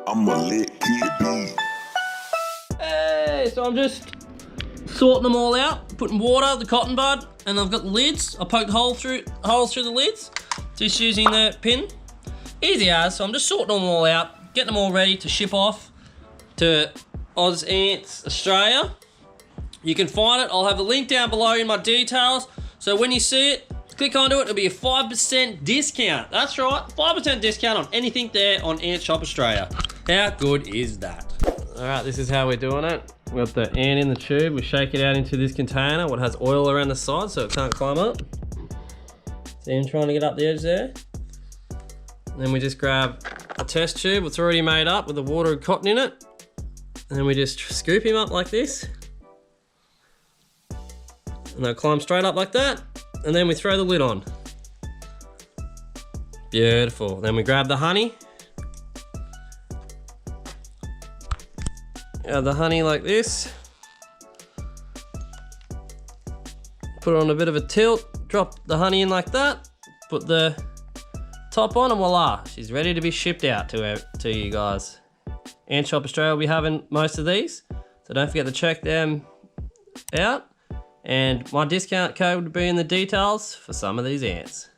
I'm a lit kid B. Hey, so I'm just sorting them all out, putting water, the cotton bud, and I've got the lids. I poked holes through the lids, just using the pin. Easy as, so I'm just sorting them all out, getting them all ready to ship off to Oz Ants Australia. You can find it, I'll have the link down below in my details, so when you see it, click onto it, it'll be a 5% discount. That's right, 5% discount on anything there on Ant Shop Australia. How good is that? All right, this is how we're doing it. We've got the ant in the tube, we shake it out into this container, what has oil around the side so it can't climb up. See him trying to get up the edge there? And then we just grab a test tube, it's already made up with the water and cotton in it. And then we just scoop him up like this. And they'll climb straight up like that. And then we throw the lid on. Beautiful. Then we grab the honey. Add the honey like this. Put it on a bit of a tilt. Drop the honey in like that. Put the top on and voila. She's ready to be shipped out to you guys. Ant Shop Australia will be having most of these. So don't forget to check them out. And my discount code would be in the details for some of these ants.